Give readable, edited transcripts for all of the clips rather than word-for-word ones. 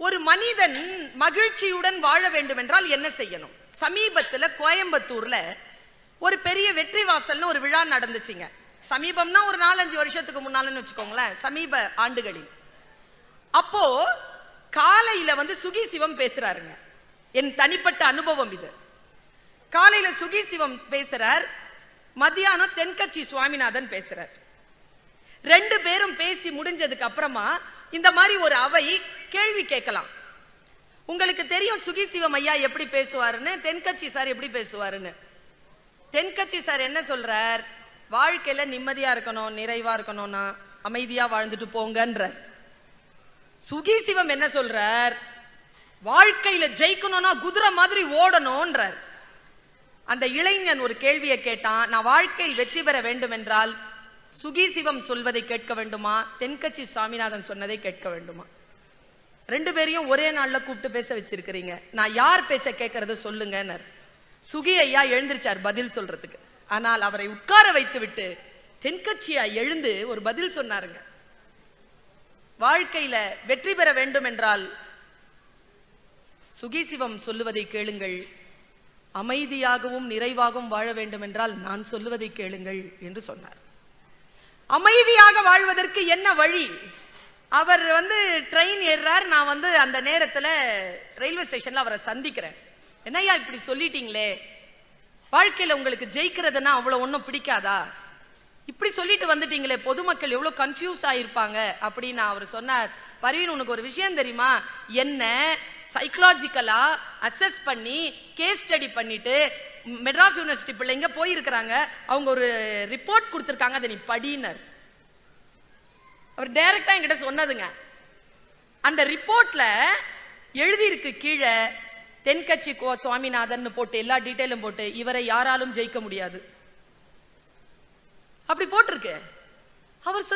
ஒரு மனிதன் மகிழ்ச்சியுடன் வாழ வேண்டும் என்றால் என்ன செய்யணும்? சமீபத்துல கோயம்புத்தூர்ல ஒரு பெரிய வெற்றி வாசல்னு ஒரு விழா நடந்துச்சுங்க. சமீபம்னா ஒரு 4-5 வருஷத்துக்கு முன்னாலன்னு வச்சுக்கோங்களேன், சமீப ஆண்டுகளில். அப்போ காலையில சுகி சிவம் பேசுறாருங்க. என் தனிப்பட்ட அனுபவம் இது. காலையில சுகி சிவம் பேசுறார், மத்தியானம் தென்கட்சி சுவாமிநாதன் பேசுறார். 2 பேரும் பேசி முடிஞ்சதுக்கு அப்புறமா இந்த மாதிரி ஒரு அவை கேள்வி கேட்கலாம். உங்களுக்கு தெரியும் சுகி சிவம் ஐயா எப்படி பேசுவாருன்னு, தென்கட்சி சார் எப்படி பேசுவாருன்னு. தென்கட்சி சார் என்ன சொல்றார்? வாழ்க்கையில நிம்மதியா இருக்கணும், நிறைவா இருக்கணும்னா அமைதியா வாழ்ந்துட்டு போங்கன்றார். சுகி சிவம் என்ன சொல்றார்? வாழ்க்கையில ஜெயிக்கணும்னா குதிரை மாதிரி ஓடணும்ன்றார். அந்த இளைஞன் ஒரு கேள்வியை கேட்டான், நான் வாழ்க்கையில் வெற்றி பெற வேண்டும் என்றால் சுகி சிவம் சொல்வதை கேட்க வேண்டுமா, தென்கட்சி சுவாமிநாதன் சொன்னதை கேட்க வேண்டுமா? 2 பேரையும் ஒரே நாள்ல கூப்பிட்டு பேச வச்சிருக்கிறீங்க, நான் யார் பேச்ச கேட்கறது சொல்லுங்க. சுகி ஐயா எழுந்திருச்சார் பதில் சொல்றதுக்கு. ஆனால் அவரை உட்கார வைத்து விட்டு தென்கட்சியா எழுந்து ஒரு பதில் சொன்னாருங்க. வாழ்க்கையில வெற்றி பெற வேண்டும் என்றால் சுகி சிவம் சொல்லுவதை கேளுங்கள், அமைதியாகவும் நிறைவாகவும் வாழ வேண்டும் என்றால் நான் சொல்லுவதை கேளுங்கள் என்று சொன்னார். அமைதியாக வாழ்வதற்கு என்ன வழி? அவர் ட்ரெயின் ஏறார். நான் அந்த நேரத்துல ரயில்வே ஸ்டேஷன்ல அவரை சந்திக்கிறேன். என்னையா இப்படி சொல்லிட்டீங்களே, வாழ்க்கையில உங்களுக்கு ஜெயிக்கிறதுனா அவ்வளவு ஒன்னும் பிடிக்காதா, இப்படி சொல்லிட்டு வந்துட்டீங்களே, பொதுமக்கள் எவ்வளவு கன்ஃபியூஸ் ஆயிருப்பாங்க அப்படின்னு அவர் சொன்னார். பர்வீன், உனக்கு ஒரு விஷயம் தெரியுமா? என்ன சைக்கலாஜிக்கலா அசஸ் பண்ணி கேஸ் ஸ்டடி பண்ணிட்டு மெட்ராஸ் யூனிவர்சிட்டி பிள்ளைங்க போயிருக்கிறாங்க, அவங்க ஒரு ரிப்போர்ட் கொடுத்திருக்காங்க, அதை நீ படினர். அவர் டைரக்டா என்கிட்ட சொன்னதுங்க. அந்த ரிப்போர்ட்ல எழுதியிருக்கு கீழே தென்கட்சி சுவாமிநாதன் போட்டு எல்லா டீட்டெயிலும் போட்டு, இவரை யாராலும் ஜெயிக்க முடியாது அப்படி போட்டிருக்கு. அவன்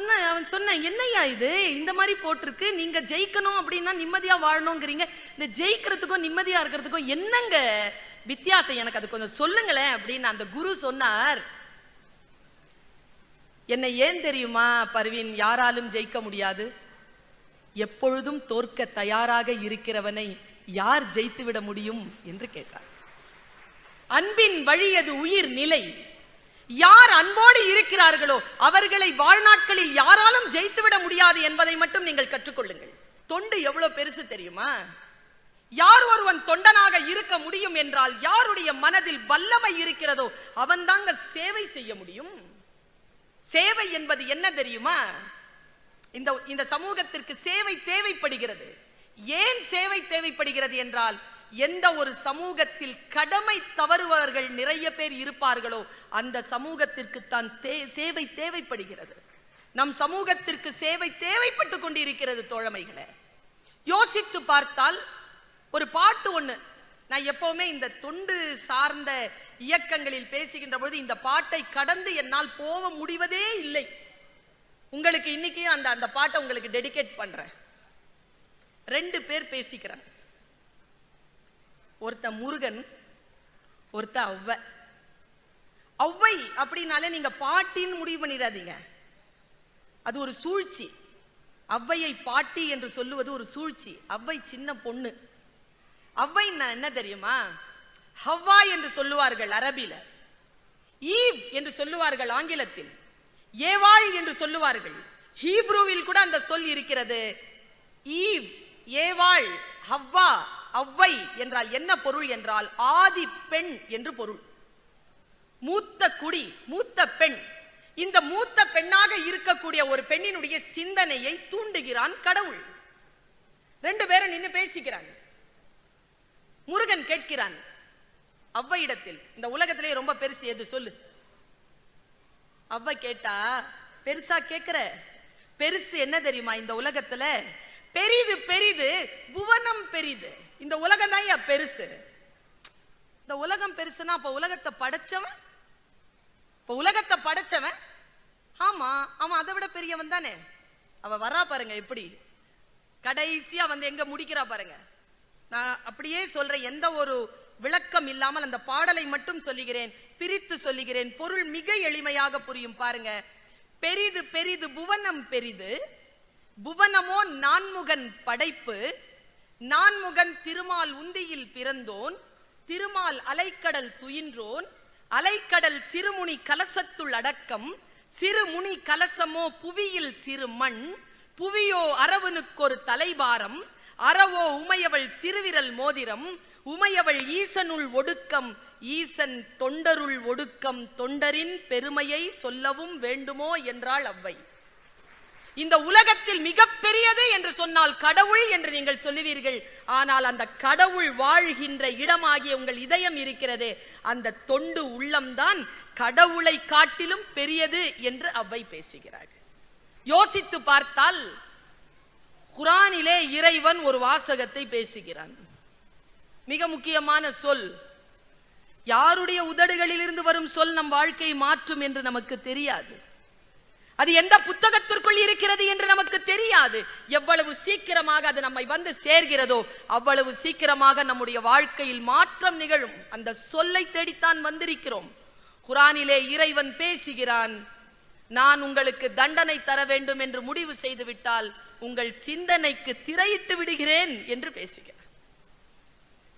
சொன்ன என்னையா இது, இந்த மாதிரி போட்டிருக்கு, நீங்க ஜெயிக்கணும் அப்படின்னா நிம்மதியா வாழணுங்கிறீங்க, இந்த ஜெயிக்கிறதுக்கும் நிம்மதியா இருக்கிறதுக்கும் என்னங்க வித்தியாசம், எனக்கு அது கொஞ்சம் சொல்லுங்களேன் அப்படின்னு அந்த குரு சொன்னார். என்ன ஏன் தெரியுமா பர்வீன் யாராலும் ஜெயிக்க முடியாது? எப்பொழுதும் தோற்க தயாராக இருக்கிறவனை யார் ஜெயித்து விட முடியும் என்று கேட்டார். அன்பின் வழி அது உயிர் நிலை. யார் அன்போடு இருக்கிறார்களோ அவர்களை வாழ்நாட்களில் யாராலும் ஜெயித்து விட முடியாது என்பதை மட்டும் நீங்கள் கற்றுக்கொள்ளுங்கள். தொண்டு எவ்வளவு பெருசு தெரியுமா? யார் ஒருவன் தொண்டனாக இருக்க முடியும் என்றால் யாருடைய மனதில் வல்லமை இருக்கிறதோ அவன் தாங்க சேவை செய்ய முடியும். சேவை என்பது என்ன தெரியுமா? இந்த சமூகத்திற்கு சேவை தேவைப்படுகிறது. ஏன் சேவை தேவைப்படுகிறது என்றால், எந்த ஒரு சமூகத்தில் கடமை தவறுபவர்கள் நிறைய பேர் இருப்பார்களோ அந்த சமூகத்திற்கு தான் சேவை தேவைப்படுகிறது. நம் சமூகத்திற்கு சேவை தேவைப்பட்டு கொண்டிருக்கிறது தோழமைகளை. யோசித்து பார்த்தால் ஒரு பாட்டு ஒண்ணு, நான் எப்பவுமே இந்த தொண்டு சார்ந்த இயக்கங்களில் பேசுகின்ற பொழுது இந்த பாட்டை கடந்து என்னால் போக முடிவதே இல்லை. உங்களுக்கு இன்னைக்கு அந்த பாட்டை உங்களுக்கு டெடிகேட் பண்றேன். 2 பேர் பேசிக்கிறாங்க. ஒருத்த முருகன், ஒருத்த ஒளவை. ஒளவை அப்படின்னாலே நீங்க பாட்டின்னு முடிவு பண்ணிடாதீங்க, அது ஒரு சூழ்ச்சி. ஒளவையை பாட்டி என்று சொல்லுவது ஒரு சூழ்ச்சி. ஒளவை சின்ன பொண்ணு. ஒளவை என்ன தெரியுமா? ஹவ்வா என்று சொல்லுவார்கள் அரபில, ஈவ் என்று சொல்லுவார்கள் ஆங்கிலத்தில், ஏவாள் என்று சொல்லுவார்கள். ஹீப்ரூவில் கூட அந்த சொல் இருக்கிறது. ஈவ், ஏவாள், ஹவ்வா, ஒளவை என்றால் என்ன பொருள் என்றால் ஆதி பெண் என்று பொருள். மூத்த குடி, மூத்த பெண். இந்த மூத்த பெண்ணாக இருக்கக்கூடிய ஒரு பெண்ணினுடைய சிந்தனையை தூண்டுகிறான் கடவுள். 2 பேரும் நின்று பேசிக்கிறாங்க. முருகன் கேட்கிறான் ஒளவையிடத்தில், இந்த உலகத்திலே ரொம்ப பெருசு எது சொல்லு. ஒளவை கேட்டா, பெருசா கேட்கிற, பெருசு என்ன தெரியுமா? இந்த உலகத்துல பெரிது பெரிது புவனம் பெரிது. இந்த உலகம் தான் பெருசு. இந்த உலகம் பெருசுனா அப்ப உலகத்தை படைச்சவன், உலகத்தை படைச்சவன், ஆமா அவன் அதை விட பெரியவன் தானே. அவ வரா பாருங்க, எப்படி கடைசியா எங்க முடிக்கிறா பாருங்க. நான் அப்படியே சொல்றேன், எந்த ஒரு விளக்கம் இல்லாமல் அந்த பாடலை மட்டும் சொல்லுகிறேன், பிரித்து சொல்லுகிறேன், பொருள் மிக எளிமையாக புரியும் பாருங்க. பெரிது பெரிது புவனம் பெரிது, புவனமோ நான்முகன் படைப்பு, நான்முகன் திருமால் உந்தியில் பிறந்தோன், திருமால் அலைக்கடல் துயின்றோன், அலைக்கடல் சிறுமுனி கலசத்துள் அடக்கம், சிறுமுனி கலசமோ புவியில் சிறு மண், புவியோ அரவனுக்கொரு தலைபாரம், அறவோ உமையவள் சிறுவிரல் மோதிரம், உமையவள் ஈசனுள் ஒடுக்கம், ஈசன் தொண்டருள் ஒடுக்கம், தொண்டரின் பெருமையை சொல்லவும் வேண்டுமோ என்றாள் அவ்வை. இந்த உலகத்தில் மிகப்பெரியது என்று சொன்னால் கடவுள் என்று நீங்கள் சொல்லுவீர்கள். ஆனால் அந்த கடவுள் வாழ்கின்ற இடமாகிய உங்கள் இதயம் இருக்கிறதே, அந்த தொண்டு உள்ளம்தான் கடவுளை காட்டிலும் பெரியது என்று அவ்வை பேசுகிறார்கள். யோசித்து பார்த்தால் குர்ஆனிலே இறைவன் ஒரு வாசகத்தை பேசுகிறான். மிக முக்கியமான சொல். யாருடைய உதடுகளில் இருந்து வரும் சொல் நம் வாழ்க்கையை மாற்றும் என்று நமக்கு தெரியாது. அது எந்த புத்தகத்திற்குள் இருக்கிறது என்று நமக்கு தெரியாது. எவ்வளவு சீக்கிரமாக அது நம்மை வந்து சேர்கிறதோ அவ்வளவு சீக்கிரமாக நம்முடைய வாழ்க்கையில் மாற்றம் நிகழும். அந்த சொல்லை தேடித்தான் வந்திருக்கிறோம். குர்ஆனிலே இறைவன் பேசுகிறான், நான் உங்களுக்கு தண்டனை தர வேண்டும் என்று முடிவு செய்து விட்டால் உங்கள் சிந்தனைக்கு திரையிட்டு விடுகிறேன் என்று பேசுகிறார்.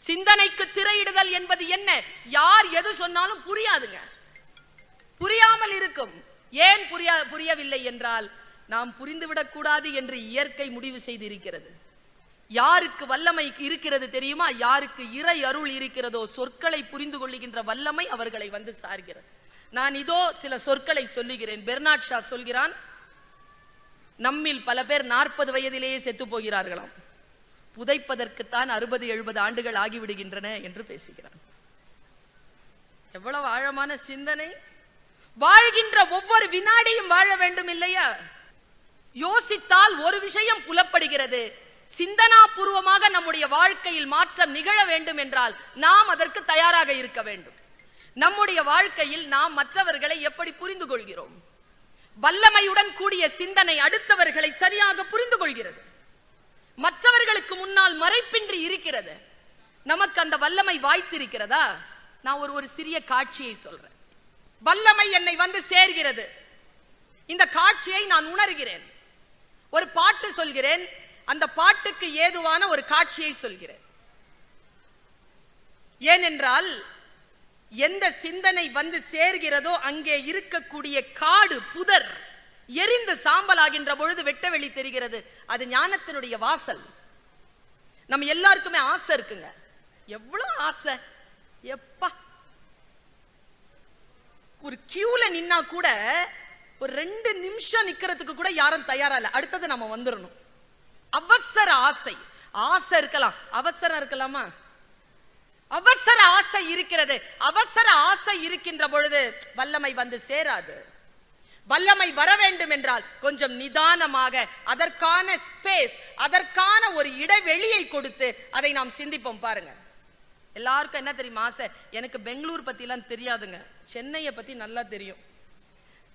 சிந்தனைக்கு திரையிடுதல் என்பது என்ன? யார் எது சொன்னாலும் புரியாதுங்க, புரியாமல் இருக்கும். ஏன் புரியவில்லை என்றால் நாம் புரிந்துவிடக் கூடாது என்று இயற்கை முடிவு செய்து இருக்கிறது. யாருக்கு வல்லமை இருக்கிறது தெரியுமா? யாருக்கு இறை அருள் இருக்கிறதோ சொற்களை புரிந்து கொள்ளுகின்ற வல்லமை அவர்களை வந்து சார்கிறது. நான் இதோ சில சொற்களை சொல்லுகிறேன். பெர்னாட் ஷா சொல்கிறான், நம்மில் பல பேர் 40 வயதிலேயே செத்து போகிறார்களாம், புதைப்பதற்குத்தான் 60-70 ஆண்டுகள் ஆகிவிடுகின்றன என்று பேசுகிறான். எவ்வளவு ஆழமான சிந்தனை! வாழ்கின்ற ஒவ்வொரு வினாடியும் வாழ வேண்டும் இல்லையா? யோசித்தால் ஒரு விஷயம் புலப்படுகிறது. சிந்தனாபூர்வமாக நம்முடைய வாழ்க்கையில் மாற்றம் நிகழ வேண்டும் என்றால் நாம் அதற்கு தயாராக இருக்க வேண்டும். நம்முடைய வாழ்க்கையில் நாம் மற்றவர்களை எப்படி புரிந்து கொள்கிறோம்? வல்லமையுடன் கூடிய சிந்தனை அடுத்தவர்களை சரியாக புரிந்து கொள்கிறது. மற்றவர்களுக்கு முன்னால் மறைப்பின்றி இருக்கிறது. நமக்கு அந்த வல்லமை வாய்த்திருக்கிறதா? நான் ஒரு சிறிய காட்சியை சொல்றேன். வல்லமை என்னை வந்து சேர்கிறது. இந்த காட்சியை நான் உணர்கிறேன். ஒரு பாட்டு சொல்கிறேன், அந்த பாட்டுக்கு ஏதுவான ஒரு காட்சியை சொல்கிறேன். ஏனென்றால் எந்த சிந்தனை வந்து சேர்கிறதோ அங்கே இருக்கக்கூடிய காடு புதர் எரிந்து சாம்பலாகின்ற பொழுது வெட்டவெளி தெரிகிறது. அது ஞானத்தினுடைய வாசல். நம்ம எல்லாருக்குமே ஆசை இருக்குங்க. எவ்வளவு ஆசை! எப்பா, ஒரு கியூல நின்னா கூட ஒரு 2 நிமிஷம் நிக்கிறதுக்கு கூட யாரும் தயாரா இல்ல. அடுத்தது நம்ம வந்துடணும். அவசர ஆசை. ஆசை இருக்கலாம், அவசரம் இருக்கலாமா? அவசர ஆசை இருக்கிறது. அவசர ஆசை இருக்கின்ற பொழுது வல்லமை வந்து சேராது. வல்லமை வர வேண்டும் என்றால் கொஞ்சம் நிதானமாக அதற்கான ஸ்பேஸ், அதற்கான ஒரு இடைவெளியை கொடுத்து அதை நாம் சிந்திப்போம். பாருங்க, எல்லாருக்கும் என்ன தெரியுமா ஆசை? எனக்கு பெங்களூர் பத்தி எல்லாம் தெரியாதுங்க, சென்னையை பத்தி நல்லா தெரியும்.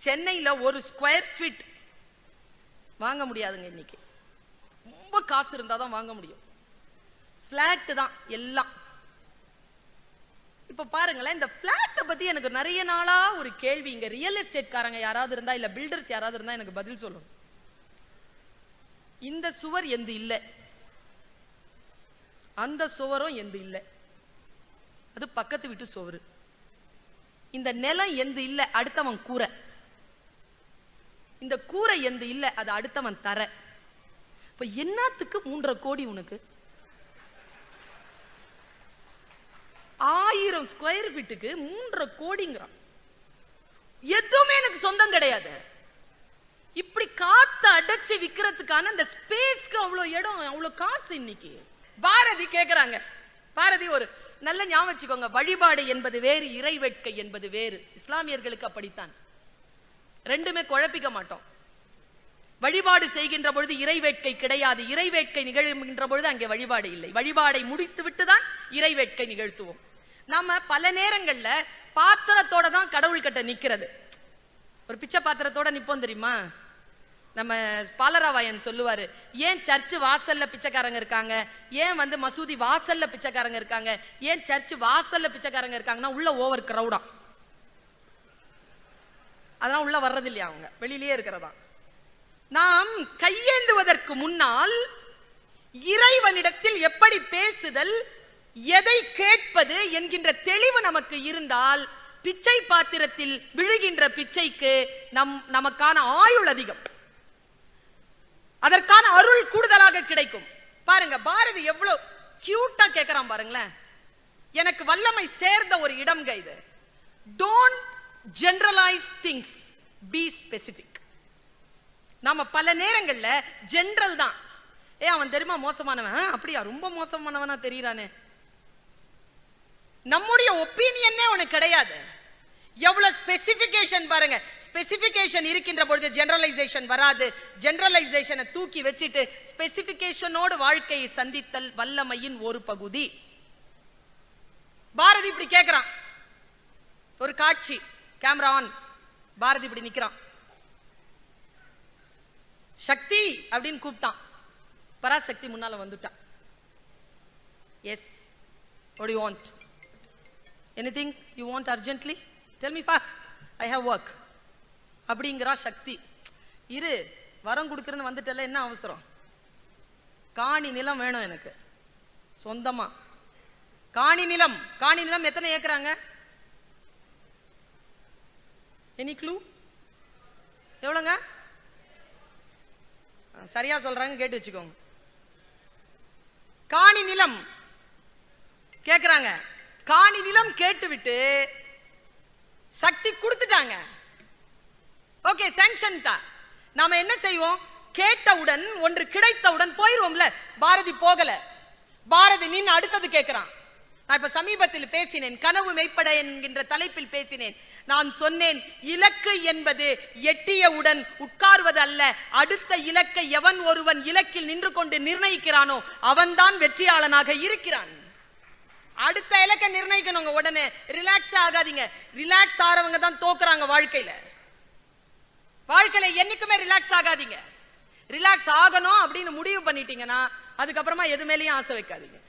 சென்னையில ஒரு ஸ்கொயர் ஃபீட் வாங்க முடியாதுங்க. இன்னைக்கு ரொம்ப காசு இருந்தாதான் வாங்க முடியும். பிளாட் தான் எல்லாம். இப்ப பாருங்களேன், இந்த பிளாட்டை பத்தி எனக்கு நிறைய நாளா ஒரு கேள்வி. இங்க ரியல் எஸ்டேட் காரங்க யாராவது இருந்தா, இல்ல பில்டர்ஸ் யாராவது இருந்தா எனக்கு பதில் சொல்லணும். இந்த சுவர் எந்த இல்ல, அந்த சுவரும் எந்த இல்ல, அது பக்கத்து வீட்டு சுவரு. இந்த நிலம் எந்த இல்ல, அடுத்தவன் கூரை. இந்த கூரை எந்த இல்ல, அது அடுத்தவன் தர. இப்ப என்னத்துக்கு 3.5 கோடி உனக்கு? 1000 ஸ்கொயர் ஃபீட்டுக்கு 3.5 கோடிங்கிறான். எதுவுமே எனக்கு சொந்தம் கிடையாது. இப்படி காத்த அடைச்சு விக்கிறதுக்கான அந்த ஸ்பேஸ்க்கு அவ்வளவு இடம், அவ்வளவு காசு. இன்னைக்கு பாரதி கேக்குறாங்க. பாரதி ஒரு நல்ல ஞாபகம் வச்சுக்கோங்க, வழிபாடு என்பது வேறு, இறை வேட்கை என்பது வேறு. இஸ்லாமியர்களுக்கு அப்படித்தான். ரெண்டுமே குழப்பிக்க மாட்டோம். வழிபாடு செய்கின்ற பொழுது இறை வேட்கை கிடையாது. இறை வேட்கை நிகழ்கின்ற பொழுது அங்கே வழிபாடு இல்லை. வழிபாடை முடித்து விட்டுதான் இறை வேட்கை நிகழ்த்துவோம். நாம பல நேரங்கள்ல பாத்திரத்தோட தான் கடவுள் கிட்ட நிக்கிறது. ஒரு பிச்சை பாத்திரத்தோட நிப்போம் தெரியுமா? நம்ம பாலராவாயன் சொல்லுவாரு, ஏன் சர்ச்சு வாசல்ல பிச்சைக்காரங்க இருக்காங்க, ஏன் வந்து மசூதி வாசல்ல பிச்சைக்காரங்க இருக்காங்க, ஏன் சர்ச்சு வாசல்ல பிச்சைக்காரங்க இருக்காங்கன்னா உள்ள ஓவர் கிரௌடா, அதான் உள்ள வர்றது இல்லையா, அவங்க வெளியிலேயே இருக்கிறதா. நாம் கையேந்துவதற்கு முன்னால் இறைவனிடத்தில் எப்படி பேசுதல், எதை கேட்பது என்கின்ற தெளிவு நமக்கு இருந்தால் பிச்சை பாத்திரத்தில் விழுகின்ற பிச்சைக்கு நமக்கான ஆயுள் அதிகம், அதற்கான அருள் கூடுதலாக கிடைக்கும். பாருங்க பாரதி எவ்வளவு கியூட்டா கேட்கிறான் பாருங்களேன். எனக்கு வல்லமை சேர்ந்த ஒரு இடம்ங்க இது. Don't generalise things, be specific. நாம பல நேரங்கள்ல ஜெனரல் தான். அவன் தெரியுமா மோசமானவன், அப்படியா ரொம்ப மோசமானவனா தெரியறானே. நம்முடைய ஒப்பீனியனே உனக்கு கிடையாது. எவ்வளவு ஸ்பெசிபிகேஷன் பாருங்க. ஸ்பெசிபிகேஷன் இருக்கின்ற பொழுது ஜெனரலைசேஷன் வராது. ஜெனரலைசேஷனை தூக்கி வச்சிட்டு ஸ்பெசிபிகேஷனோடு வாழ்க்கையை சந்தித்தல் வல்லமையின் ஒரு பகுதி. பாரதி இப்படி கேட்கிறான். ஒரு காட்சி, கேமரா ஆன், பாரதி இப்படி நிக்கிறான். சக்தி அப்படின்னு கூப்பிட்டான். பராசக்தி முன்னால வந்துட்டான். Yes, what do you want? Anything you want urgently? Tell me fast, I have work. அப்படிங்கிறா சக்தி. இரு, வரம் கொடுக்கறன்னு வந்துட்டல, என்ன அவசரம்? காணி நிலம் வேணும் எனக்கு சொந்தமா. காணி நிலம், காணி நிலம் எத்தனை ஏக்கறாங்க? Any clue? எவ்வளவுங்க? சரியா சொல்றாங்க, கேட்டு வச்சுக்கோங்க. காணி நிலம் கேக்குறாங்க. காணி நிலம் கேட்டுவிட்டு சக்தி கொடுத்துட்டாங்க. ஓகே, சாங்ஷன் தான். நாம என்ன செய்வோம்? கேட்டவுடன், ஒன்று கிடைத்தவுடன் போயிருவோம்ல. பாரதி போகல. பாரதி நின்னு அடுத்தது கேட்கிறான். நான் இப்ப சமீபத்தில் பேசினேன், கனவு மெய்ப்பட என்கின்ற தலைப்பில் பேசினேன். நான் சொன்னேன், இலக்கு என்பது எட்டியவுடன் உட்கார்வது அல்ல. அடுத்த இலக்கை எவன் ஒருவன் இலக்கில் நின்று கொண்டு நிர்ணயிக்கிறானோ அவன்தான் வெற்றியாளனாக இருக்கிறான். அடுத்த இலக்கை நிர்ணயிக்கணுங்க. உடனே ரிலாக்ஸ் ஆகாதீங்க. ரிலாக்ஸ் ஆறவங்க தான் தோக்குறாங்க வாழ்க்கையில. வாழ்க்கையில என்னைக்குமே ரிலாக்ஸ் ஆகாதீங்க. ரிலாக்ஸ் ஆகணும் அப்படின்னு முடிவு பண்ணிட்டீங்கன்னா அதுக்கப்புறமா எது மேலேயும் ஆசை வைக்காதீங்க.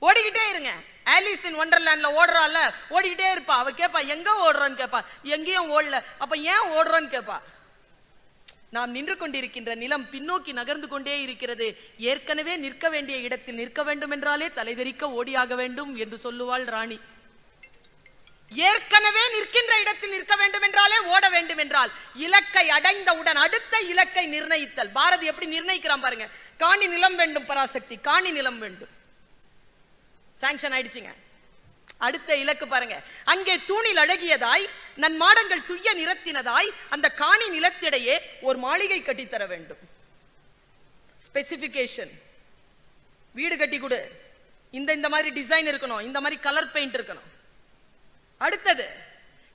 ஓடிக்கிட்டே இருங்க. ஆலிஸ் இன் வண்டர்லாண்ட்ல ஓடுறால, ஓடிக்கிட்டே இருப்பா. அவ கேப்பா, எங்க ஓடுறான்னு கேப்பா. எங்கேயும் ஓடல, அப்ப ஏன் ஓடுறான்னு கேப்பா. நாம் நின்று கொண்டிருக்கின்ற நிலம் பின்னோக்கி நகர்ந்து கொண்டே இருக்கிறது. ஏற்கனவே நிற்க வேண்டிய இடத்தில் நிற்க வேண்டும் என்றாலே தலைவெறிக்க ஓடியாக வேண்டும் என்று சொல்லுவாள் ராணி. ஏற்கனவே நிற்கின்ற இடத்தில் நிற்க வேண்டும் என்றாலே ஓட வேண்டும் என்றால் இலக்கை அடைந்தவுடன் அடுத்த இலக்கை நிர்ணயித்தல். பாரதி எப்படி நிர்ணயிக்கிறான் பாருங்க. காணி நிலம் வேண்டும் பராசக்தி, காணி நிலம் வேண்டும். சாங்ஷன் ஆயிடுச்சுங்க. அடுத்த இலக்கு பாருங்க. அங்கே தூணில் அழகியதாய் நன் மாடங்கள் துய்ய நிறத்தினதாய் அந்த காணி நிலத்திடையே ஒரு மாளிகை கட்டித்தர வேண்டும். ஸ்பெசிபிகேஷன். வீடு கட்டி கொடு, இந்த மாதிரி டிசைன் இருக்கணும், இந்த மாதிரி கலர் பெயிண்ட் இருக்கணும். அடுத்தது,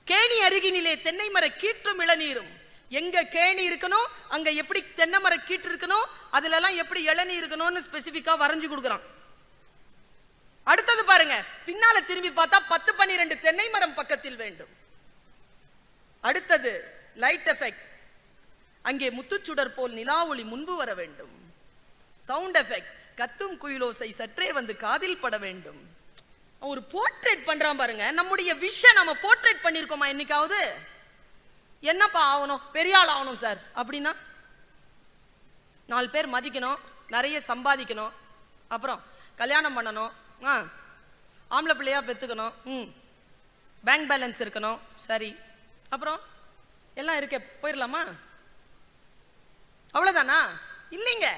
கேணி அருகினிலே தென்னை மர கீற்றும் இளநீரும். எங்க கேணி இருக்கணும், அங்க எப்படி தென்னை மர கீற்று இருக்கணும், அதுல எல்லாம் எப்படி இளநீர் இருக்கணும்னு ஸ்பெசிபிக்கா வரைஞ்சு கொடுக்குறான். அடுத்தது பாருங்க, பின்னால திரும்பி பார்த்தா 10-12 தென்னை மரம் பக்கத்தில் வேண்டும். அடுத்தது லைட் எஃபெக்ட். அங்கே முத்துச்சுடர் போல் நிலா ஒளி முன்பு வர வேண்டும். Sound effect. கத்தும் குயிலோசை சற்றே வந்து காதில் பட வேண்டும். ஒரு போர்ட்ரேட் பண்றான் பாருங்க. நம்முடைய விஷன் நம்ம போர்ட்ரேட் பண்ணிருக்கோமா என்னைக்காவது? என்னப்பா ஆகணும், பெரிய ஆள் ஆகணும் சார் அப்படின்னா 4 பேர் மதிக்கணும், நிறைய சம்பாதிக்கணும், அப்புறம் கல்யாணம் பண்ணணும், ஆம்பளை பிள்ளையா பெத்துக்கணும், பேங்க் பேலன்ஸ் இருக்கணும், சரி, அப்புறம் எல்லாம் இருக்க போயிடலாமா? அவ்வளவுதானா? இல்லைங்க.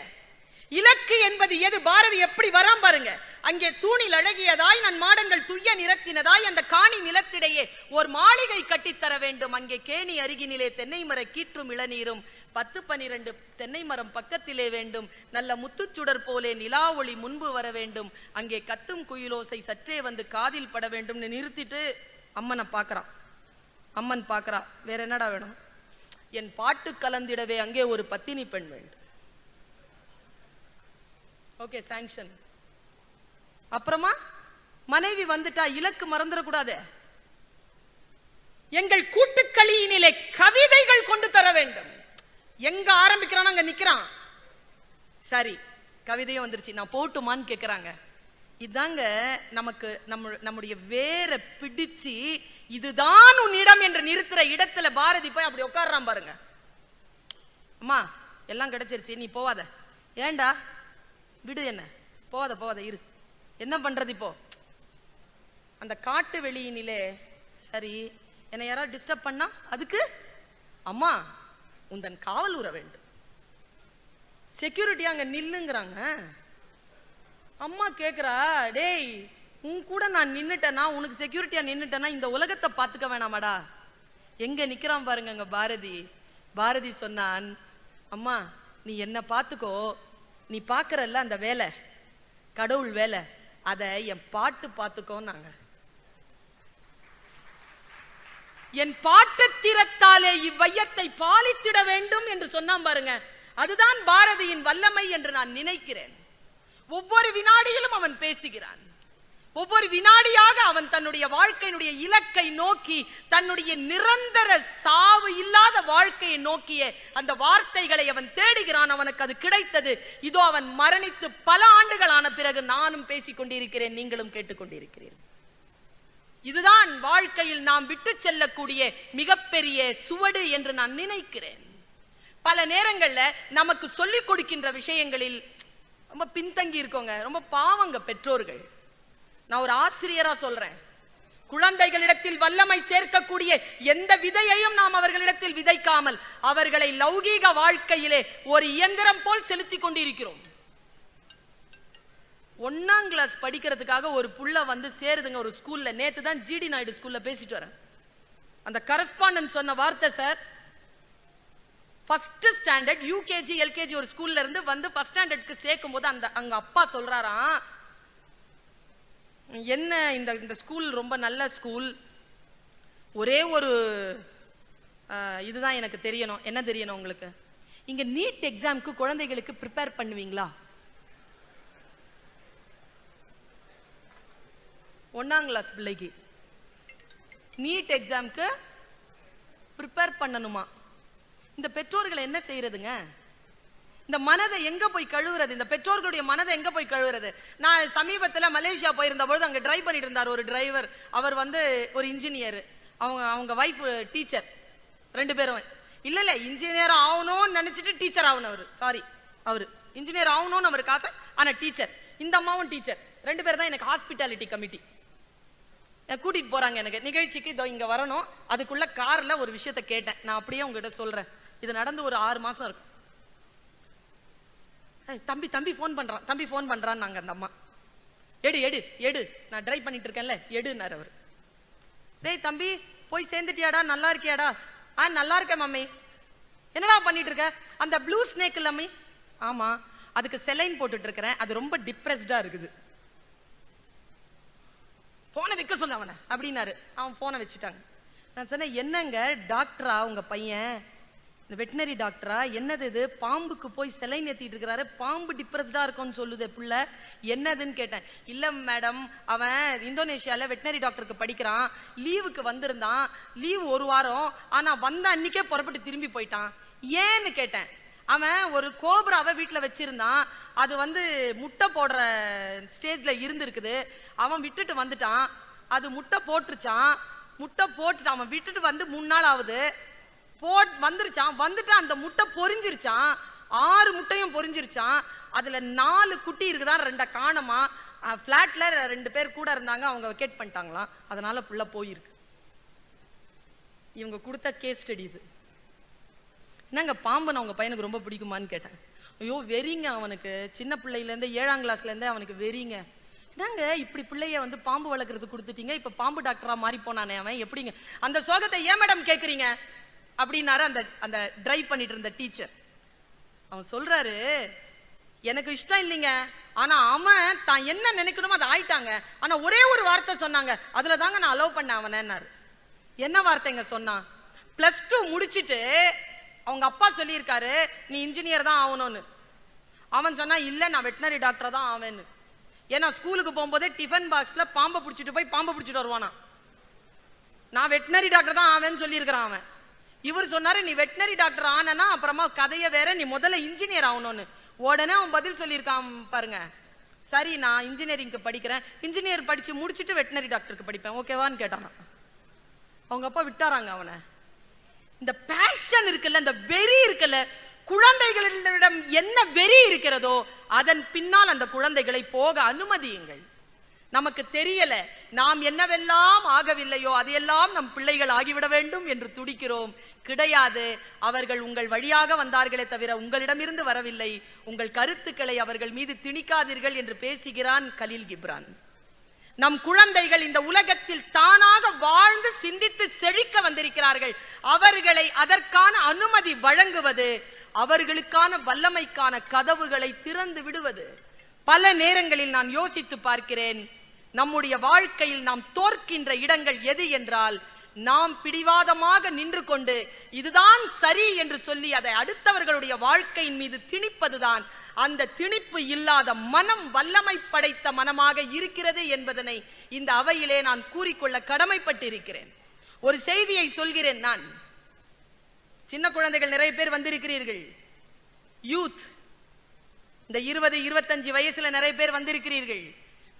இலக்கு என்பது எது? பாரதி எப்படி வரான் பாருங்க. அங்கே தூணில் அழகியதாய் நன் மாடங்கள் துய்ய நிறத்தினதாய் அந்த காணி நிலத்திடையே ஒரு மாளிகை கட்டித்தர வேண்டும். அங்கே கேணி அருகினிலே தென்னை மர கீற்றும் இளநீரும் 10-12 தென்னை மரம் பக்கத்திலே வேண்டும். நல்ல முத்துச்சுடர் போலே நிலா ஒளி முன்பு வர வேண்டும். அங்கே கத்தும் குயிலோசை சற்றே வந்து காதில் பட வேண்டும். நிறுத்திட்டு அம்மனை பாக்குறான். அம்மன் பாக்குறா, வேற என்னடா வேணும்? என் பாட்டு கலந்திடவே அங்கே ஒரு பத்தினி பெண் வேண்டும். Okay, sanction. அப்புறமா மனைவி வந்துட்டா, இலக்கு மறந்துடக்கூடாது. எங்கள் கூட்டுக்களியினிலே கவிதைகள் கொண்டு தர வேண்டும். எங்க ஆரம்பிக்கிறான் அங்க நிக்கிறான். சரி, கவிதையும் வந்துருச்சு, நான் போட்டுமான்னு கேக்குறாங்க. இதாங்க நமக்கு நம்முடைய வேற பிடிச்சு இதுதான் உன்னிடம் என்று நிறுத்துற இடத்துல பாரதி போய் அப்படி உட்கார்றான் பாருங்க. அம்மா எல்லாம் கிடைச்சிருச்சு, நீ போவாத. ஏண்டா? விடு என்ன, போத இரு, என்ன பண்றது இப்போ? அந்த காட்டு வெளியினிலே சரி என்னை யாராவது டிஸ்டர்ப் பண்ணா அதுக்கு அம்மா உந்தன் காவல் உற வேண்டும், செக்யூரிட்டி அங்க நில்லுங்கிறாங்க. அம்மா கேக்குறா, டேய் உன் கூட நான் நின்னுட்டேனா, உனக்கு செக்யூரிட்டியா நின்னுட்டேனா, இந்த உலகத்தை பாத்துக்க வேணாமாடா? எங்க நிக்கிறான் பாருங்க அங்க பாரதி சொன்னான், அம்மா நீ என்ன பாத்துக்கோ, நீ பாக்குறல்ல அந்த வேலை கடவுள் வேலை, அத என் பாட்டு பாத்துக்கோன்னாங்க. என் பாட்டு திறத்தாலே இவ்வையத்தை பாலித்திட வேண்டும் என்று சொன்னான் பாருங்க. அதுதான் பாரதியின் வல்லமை என்று நான் நினைக்கிறேன். ஒவ்வொரு வினாடியிலும் அவன் பேசுகிறான். ஒவ்வொரு வினாடியாக அவன் தன்னுடைய வாழ்க்கையினுடைய இலக்கை நோக்கி, தன்னுடைய நிரந்தர சாவு இல்லாத வாழ்க்கையை நோக்கிய அந்த வார்த்தைகளை அவன் தேடுகிறான். அவனுக்கு அது கிடைத்தது. இதோ அவன் மரணித்து பல ஆண்டுகளான பிறகு நானும் பேசிக் கொண்டிருக்கிறேன், நீங்களும் கேட்டுக்கொண்டிருக்கிறீர்கள். இதுதான் வாழ்க்கையில் நாம் விட்டு செல்லக்கூடிய மிகப்பெரிய சுவடு என்று நான் நினைக்கிறேன். பல நேரங்கள்ல நமக்கு சொல்லிக் கொடுக்கின்ற விஷயங்களில் ரொம்ப பின்தங்கி இருக்கோங்க. ரொம்ப பாவங்க பெற்றோர்கள். நான் ஒரு ஆசிரியரா சொல்றேன், குழந்தைகளிடத்தில் வல்லமை சேர்க்கக்கூடிய எந்த விதையையும் நாம் அவர்களிடத்தில் விதைக்காமல் அவர்களை லௌகீக வாழ்க்கையிலே ஒரு இயந்திரம் போல் செலுத்திக் கொண்டிருக்கிறோம். 1ஆம் கிளாஸ் படிக்கிறதுக்காக ஒரு புள்ள வந்து சேருதுங்க ஒரு ஸ்கூல்ல. நேத்து தான் ஜிடி நாயுடு ஸ்கூல்ல பேசிட்டு வரேன். அந்த கரஸ்பாண்டன்ட் சொன்ன வார்த்தை, sir first standard UKG LKG ஒரு ஸ்கூல்ல இருந்து வந்து ஃபர்ஸ்ட் ஸ்டாண்டர்ட்க்கு சேர்க்கும் போது அங்க அப்பா சொல்றாராம், என்ன இந்த ஸ்கூல் ரொம்ப நல்ல ஸ்கூல், ஒரே ஒரு இதுதான் எனக்கு தெரியணும். என்ன தெரியணும் உங்களுக்கு? இங்க நீட் எக்ஸாம்க்கு குழந்தைகளுக்கு ப்ரிப்பேர் பண்ணுவீங்களா? 1ஆம் கிளாஸ் பிள்ளைக்கு நீட் எக்ஸாம்க்கு ப்ரிப்பேர் பண்ணணுமா? இந்த பெற்றோர்கள் என்ன செய்யறதுங்க? இந்த மனதை எங்க போய் கழுவுறது? இந்த பெற்றோர்களுடைய மனதை எங்க போய் கழுவுறது? நான் சமீபத்தில் மலேசியா போயிருந்த பொழுது அங்க டிரைவ் பண்ணிட்டு இருந்தார் ஒரு டிரைவர். அவர் வந்து ஒரு இன்ஜினியர், அவங்க வைஃப் டீச்சர். 2 பேரும் இல்ல இன்ஜினியர் ஆகணும்னு நினைச்சிட்டு டீச்சர் ஆகணும். அவரு இன்ஜினியர் ஆகணும்னு அவருக்கு ஆசை, ஆனா டீச்சர். இந்த அம்மாவும் டீச்சர். 2 பேர் தான் எனக்கு ஹாஸ்பிட்டாலிட்டி கமிட்டி கூட்டிட்டு போறாங்க. எனக்கு நிகழ்ச்சிக்கு இதோ இங்க வரணும். அதுக்குள்ள கார்ல ஒரு விஷயத்த கேட்டேன். நான் அப்படியே உங்ககிட்ட சொல்றேன். இது நடந்து ஒரு 6 மாசம் இருக்கும். தம்பி ஃபோன் பண்றான் நாங்க. அந்த அம்மா எடு நான் டிரைவ் பண்ணிட்டு இருக்கேன்ல எடுனார் அவர். டேய் தம்பி போய் சேர்ந்துட்டியாடா, நல்லா இருக்கியாடா? நல்லா இருக்கேன் மம்மி. என்னடா பண்ணிட்டு இருக்க? அந்த ப்ளூ ஸ்னேக் இல்ல மம்மி? ஆமா, அதுக்கு செலைன் போட்டுட்டு இருக்கிறேன், அது ரொம்ப டிப்ரெஸ்டா இருக்குது. போனை வைக்க சொல்ல அவனை அப்படின்னாரு. அவன் போனை வச்சுட்டாங்க. நான் சொன்னேன், என்னங்க டாக்டரா உங்க பையன், இந்த வெட்டினரி டாக்டரா? என்னது இது, பாம்புக்கு போய் செலைன் ஏத்திட்டு இருக்கிறாரு, பாம்பு டிப்ரெஸ்டா இருக்கும்னு சொல்லுது புள்ள, என்னதுன்னு கேட்டேன். இல்ல மேடம், அவன் இந்தோனேஷியால வெட்டினரி டாக்டருக்கு படிக்கிறான், லீவுக்கு வந்திருந்தான், லீவு 1 வாரம், ஆனா வந்த அன்னைக்கே புறப்பட்டு திரும்பி போயிட்டான். ஏன்னு கேட்டேன். அவன் ஒரு கோப்ராவை வீட்டுல வச்சிருந்தான், அது வந்து முட்டை போடுற ஸ்டேஜ்ல இருந்திருக்குது, அவன் விட்டுட்டு வந்துட்டான், அது முட்டை போட்டுருச்சான், முட்டை போட்டுட்டு அவன் விட்டுட்டு வந்து 3 நாள் ஆகுது, வந்துருச்சான், வந்துட்டு அந்த முட்டை பொரிஞ்சிருச்சான், 6 முட்டையும் பொரிஞ்சிருச்சான், அதுல 4 குட்டி இருக்குதான், 2 காணமா, பிளாட்ல 2 பேர் கூட இருந்தாங்க, அவங்க வெக்கேட் பண்ணிட்டாங்களாம், அதனால புள்ள போயிருக்கு. இவங்க கொடுத்த கேஸ் ஸ்டடி இது. என்னங்க பாம்பு உங்க பையனுக்கு ரொம்ப பிடிக்குமான்னு கேட்டேன். ஐயோ வெறிங்க அவனுக்கு, சின்ன பிள்ளையில இருந்து 7ஆம் கிளாஸ்ல இருந்தே அவனுக்கு வெறிங்க. என்னங்க இப்படி பிள்ளைய வந்து பாம்பு வளர்க்கறது கொடுத்துட்டீங்க, இப்ப பாம்பு டாக்டரா மாறி போனானே அவன், எப்படிங்க அந்த சோகத்தை ஏன் மேடம் கேக்குறீங்க அப்படின்னாரு அந்த டிரைவ் பண்ணிட்டு இருந்த டீச்சர். அவன் சொல்றாரு, எனக்கு இஷ்டம் இல்லைங்க, ஆனா அவன் தான் என்ன நினைக்கணுமோ அதை ஆயிட்டாங்க, ஆனா ஒரே ஒரு வார்த்தை சொன்னாங்க, அதுல தாங்க நான் அலோவ் பண்ண அவனாரு. என்ன வார்த்தைங்க சொன்னான்? +2 முடிச்சிட்டு அவங்க அப்பா சொல்லியிருக்காரு நீ இன்ஜினியர் தான் ஆகணும்னு. அவன் சொன்னா இல்ல நான் வெட்டினரி டாக்டர் தான் ஆவேன்னு. ஏன்னா ஸ்கூலுக்கு போகும்போதே டிஃபன் பாக்ஸ்ல பாம்பை பிடிச்சிட்டு போய் பாம்பை பிடிச்சிட்டு வருவானா. நான் வெட்டினரி டாக்டர் தான் ஆவேன்னு சொல்லியிருக்கிறான் அவன். இவர் சொன்னாரு நீ வெட்டினரி டாக்டர் ஆனா அப்புறமா கதைய வேற, நீ முதல்ல இன்ஜினியர் ஆகணும்னு. உடனே அவன் பதில் சொல்லியிருக்கான் பாருங்க, சரி நான் இன்ஜினியரிங்க்கு படிக்கிறேன், இன்ஜினியர் படிச்சு முடிச்சுட்டு வெட்டினரி டாக்டருக்கு படிப்பேன், ஓகேவான்னு கேட்டான். அவங்க அப்பா விட்டாராங்க அவனை. இந்த பேஷன் இருக்குல்ல, இந்த வெறி இருக்குல்ல, குழந்தைகளிடம் என்ன வெறி இருக்கிறதோ அதன் பின்னால் அந்த குழந்தைகளை போக அனுமதியுங்கள். நமக்கு தெரியல, நாம் என்னவெல்லாம் ஆகவில்லையோ அதையெல்லாம் நம் பிள்ளைகள் ஆகிவிட வேண்டும் என்று துடிக்கிறோம். கிடையாது. அவர்கள் உங்கள் வழியாக வந்தார்களே தவிர உங்களிடமிருந்து வரவில்லை. உங்கள் கருத்துக்களை அவர்கள் மீது திணிக்காதீர்கள் என்று பேசுகிறான் கலீல் கிப்ரான். நம் குழந்தைகள் இந்த உலகத்தில் தானாக வாழ்ந்து சிந்தித்து செழிக்க வந்திருக்கிறார்கள். அவர்களை அதற்கான அனுமதி வழங்குவது, அவர்களுக்கான வல்லமைக்கான கதவுகளை திறந்து விடுவது. பல நேரங்களில் நான் யோசித்து பார்க்கிறேன், நம்முடைய வாழ்க்கையில் நாம் தோற்கின்ற இடங்கள் எது என்றால், நாம் பிடிவாதமாக நின்று கொண்டு இதுதான் சரி என்று சொல்லி அதை அடுத்தவர்களுடைய வாழ்க்கையின் மீது திணிப்பதுதான். அந்த திணிப்பு இல்லாத மனம் வல்லமை படைத்த மனமாக இருக்கிறது என்பதனை இந்த அவையிலே நான் கூறிக்கொள்ள கடமைப்பட்டிருக்கிறேன். ஒரு செய்தியை சொல்கிறேன். நான் சின்ன குழந்தைகள் நிறைய பேர் வந்திருக்கிறீர்கள். யூத், இந்த 20-25 வயசுல நிறைய பேர் வந்திருக்கிறீர்கள்.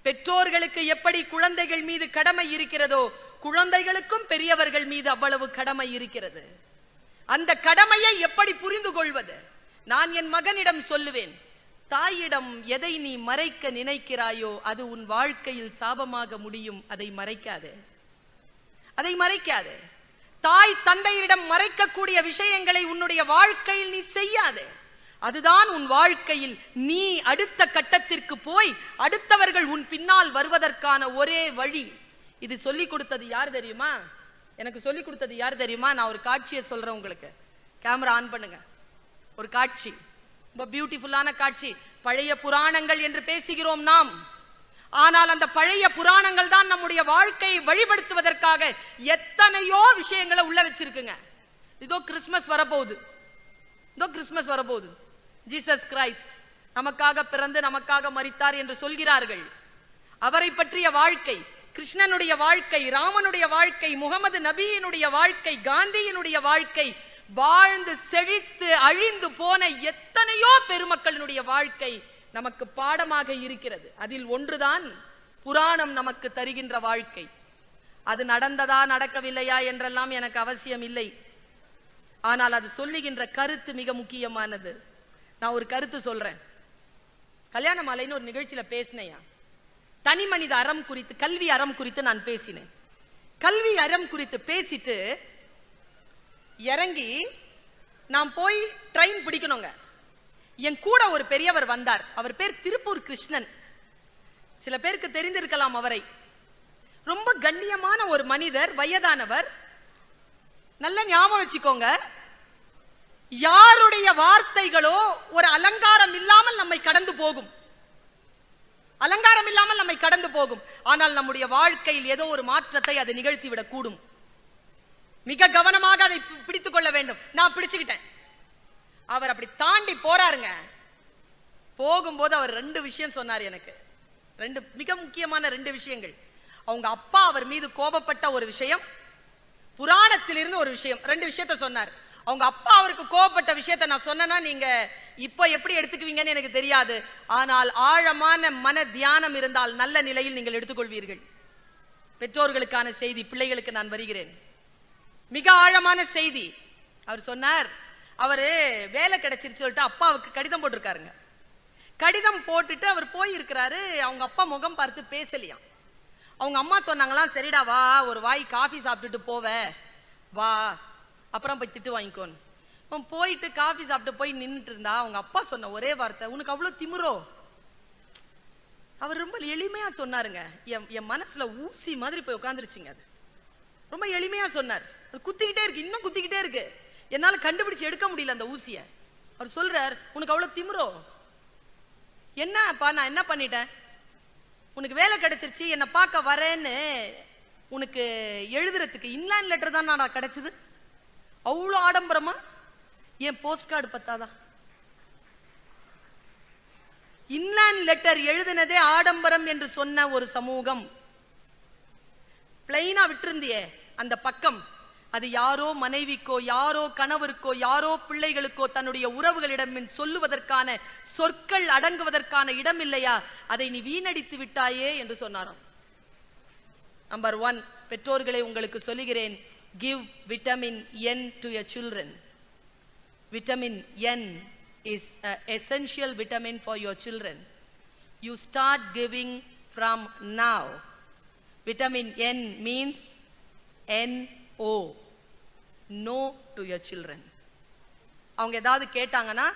பெற்றோர்களுக்கு எப்படி குழந்தைகள் மீது கடமை இருக்கிறதோ, குழந்தைகளுக்கும் பெரியவர்கள் மீது அவ்வளவு கடமை இருக்கிறது. அந்த கடமையை எப்படி புரிந்து கொள்வது? நான் என் மகனிடம் சொல்லுவேன், தாயிடம் எதை நீ மறைக்க நினைக்கிறாயோ அது உன் வாழ்க்கையில் சாபமாக முடியும். அதை மறைக்காதே, அதை மறைக்காதே. தாய் தந்தையரிடம் மறைக்கக்கூடிய விஷயங்களை உன்னுடைய வாழ்க்கையில் நீ செய்யாதே. அதுதான் உன் வாழ்க்கையில் நீ அடுத்த கட்டத்திற்கு போய் அடுத்தவர்கள் உன் பின்னால் வருவதற்கான ஒரே வழி. இது சொல்லிக் கொடுத்தது யார் தெரியுமா? எனக்கு சொல்லிக் கொடுத்தது யார் தெரியுமா? நான் ஒரு காட்சியை சொல்றேன் உங்களுக்கு. கேமரா ஆன் பண்ணுங்க. ஒரு காட்சி, ரொம்ப பியூட்டிஃபுல்லான காட்சி. பழைய புராணங்கள் என்று பேசுகிறோம் நாம். ஆனால் அந்த பழைய புராணங்கள் தான் நம்முடைய வாழ்க்கையை வழிபடுத்துவதற்காக எத்தனையோ விஷயங்களை உள்ள வச்சிருக்குங்க. இதோ கிறிஸ்துமஸ் வரப்போகுது, இதோ கிறிஸ்துமஸ் வரப்போகுது. ஜீசஸ் கிரைஸ்ட் நமக்காக பிறந்து நமக்காக மரித்தார் என்று சொல்கிறார்கள். அவரை பற்றிய வாழ்க்கை, கிருஷ்ணனுடைய வாழ்க்கை, ராமனுடைய வாழ்க்கை, முகமது நபியினுடைய வாழ்க்கை, காந்தியினுடைய வாழ்க்கை, வாழ்ந்து செழித்து அழிந்து போன எத்தனையோ பெருமக்களினுடைய வாழ்க்கை நமக்கு பாடமாக இருக்கிறது. அதில் ஒன்றுதான் புராணம் நமக்கு தருகின்ற வாழ்க்கை. அது நடந்ததா நடக்கவில்லையா என்றெல்லாம் எனக்கு அவசியம் இல்லை. ஆனால் அது சொல்லுகின்ற கருத்து மிக முக்கியமானது. நான் ஒரு கருத்து சொல்றேன். கல்யாண மாலைன்னு ஒரு நிகழ்ச்சியில பேசினேன். தனி மனித அறம் குறித்து, கல்வி அறம் குறித்து நான் பேசினேன். கல்வி அறம் குறித்து பேசிட்டு இறங்கி நான் போய் ட்ரெயின் பிடிக்கணுங்க. என் கூட ஒரு பெரியவர் வந்தார். அவர் பேர் திருப்பூர் கிருஷ்ணன். சில பேருக்கு தெரிந்திருக்கலாம் அவரை. ரொம்ப கண்ணியமான ஒரு மனிதர், வயதானவர். நல்ல ஞாபகம் வச்சுக்கோங்க, யாருடைய வார்த்தைகளோ ஒரு அலங்காரம் இல்லாமல் நம்மை கடந்து போகும். அலங்காரம் இல்லாமல் நம்மை கடந்து போகும். ஆனால் நம்முடைய வாழ்க்கையில் ஏதோ ஒரு மாற்றத்தை அது நிகழ்த்திவிடக் கூடும். மிக கவனமாக அதை பிடித்துக் கொள்ள வேண்டும். நான் பிடிச்சுக்கிட்டேன். அவர் அப்படி தாண்டி போறாருங்க. போகும்போது அவர் 2 விஷயம் சொன்னார் எனக்கு. 2 மிக முக்கியமான 2 விஷயங்கள். அவங்க அப்பா அவர் மீது கோபப்பட்ட ஒரு விஷயம், புராணத்திலிருந்து ஒரு விஷயம். 2 விஷயத்த சொன்னார். அவங்க அப்பா அவருக்கு கோபப்பட்ட விஷயத்தை நான் சொன்னேன்னா நீங்க இப்ப எப்படி எடுத்துக்குவீங்கன்னு எனக்கு தெரியாது. ஆனால் ஆழமான மன தியானம் இருந்தால் நல்ல நிலையில் நீங்கள் எடுத்துக்கொள்வீர்கள். பெற்றோர்களுக்கான செய்தி, பிள்ளைகளுக்கு நான் வருகிறேன். மிக ஆழமான செய்தி. அவர் சொன்னார், அவரு வேலை கிடைச்சிருச்சு சொல்லிட்டு அப்பாவுக்கு கடிதம் போட்டிருக்காருங்க. கடிதம் போட்டுட்டு அவர் போயிருக்கிறாரு. அவங்க அப்பா முகம் பார்த்து பேசலையாம். அவங்க அம்மா சொன்னாங்களாம், சரிடா வா, ஒரு வாய் காஃபி சாப்பிட்டுட்டு போவ வா, அப்புறம் போய் திட்டு வாங்கிக்கோன்னு. போயிட்டு காஃபி சாப்பிட்டு போய் நின்றுட்டு இருந்தா அவங்க அப்பா சொன்ன ஒரே வார்த்தை, உனக்கு அவ்வளவு திமிரோ? அவர் ரொம்ப எளிமையா சொன்னாருங்க. என் மனசுல ஊசி மாதிரி போய் உட்காந்துருச்சுங்க. அது ரொம்ப எளிமையா சொன்னார். அது குத்திக்கிட்டே இருக்கு, இன்னும் குத்திக்கிட்டே இருக்கு. என்னால கண்டுபிடிச்சு எடுக்க முடியல அந்த ஊசிய. அவர் சொல்றார், உனக்கு அவ்வளவு திமிரோ? என்னப்பா நான் என்ன பண்ணிட்டேன்? உனக்கு வேலை கிடைச்சிருச்சு, என்ன பார்க்க வரேன்னு உனக்கு எழுதுறதுக்கு இன்லைன் லெட்டர் தான் நான் கிடைச்சது. அவ்வளவு ஆடம்பரமா? என் போஸ்ட் கார்டு பத்தாதா? இன்லைன் லெட்டர் எழுதினதே ஆடம்பரம் என்று சொன்ன ஒரு சமூகம். பிளைனா விட்டிருந்தியே அந்த பக்கம், அது யாரோ மனைவிக்கோ, யாரோ கணவருக்கோ, யாரோ பிள்ளைகளுக்கோ, தன்னுடைய உறவுகளிடம் சொல்லுவதற்கான சொற்கள் அடங்குவதற்கான இடம் இல்லையா? அதை நீ வீணடித்து விட்டாயே என்று சொன்னாராம். நம்பர் 1, பெற்றோர்களை உங்களுக்கு சொல்லுகிறேன், give vitamin N to your children. Vitamin N is an essential vitamin for your children. You start giving from now. Vitamin N means NO, no to your children. அவங்க ஏதாவது கேட்டாங்கன்னா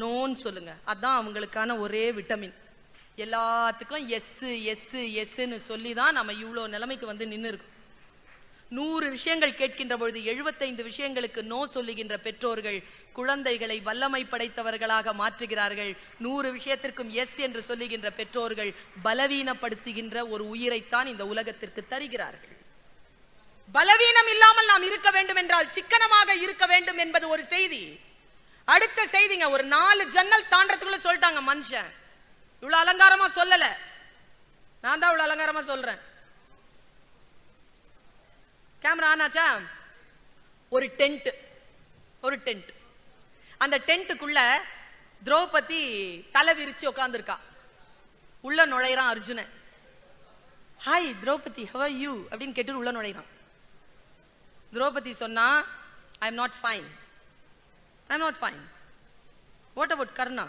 நோன்னு சொல்லுங்க. அதான் அவங்களுக்கான ஒரே விட்டமின். எல்லாத்துக்கும் எஸ் எஸ் எஸ்ன்னு சொல்லி தான் நம்ம இவ்வளோ நிலைமைக்கு வந்து நின்று இருக்கோம். 100 விஷயங்கள் கேட்கின்ற பொழுது 75 விஷயங்களுக்கு நோ சொல்லுகின்ற பெற்றோர்கள் குழந்தைகளை வல்லமை படைத்தவர்களாக மாற்றுகிறார்கள். 100 விஷயத்திற்கும் எஸ் என்று சொல்லுகின்ற பெற்றோர்கள் பலவீனப்படுத்துகின்ற ஒரு உயிரைத்தான் இந்த உலகத்திற்கு தருகிறார்கள். பலவீனம் இல்லாமல் நாம் இருக்க வேண்டும் என்றால் சிக்கனமாக இருக்க வேண்டும் என்பது ஒரு செய்தி. அடுத்த செய்திங்க, ஒரு 4 ஜன்னல் தாண்டறதுக்குள்ள சொல்லிட்டாங்க மனுஷன். இவ்வளவு அலங்காரமா சொல்லல, நான் தான் இவ்வளவு அலங்காரமா சொல்றேன். கேமரா ஆனாச்சா? ஒரு டென்ட், அந்த டென்ட்டுக்குள்ள திரௌபதி தலை விரிச்சு உட்கார்ந்துருக்கா. உள்ள நுழைறான் Arjunan. Hi Draupadi, how are you அப்படின்னு கேட்டு உள்ள நுழைறான். திரௌபதி சொன்னா, I am not fine. What about Karna?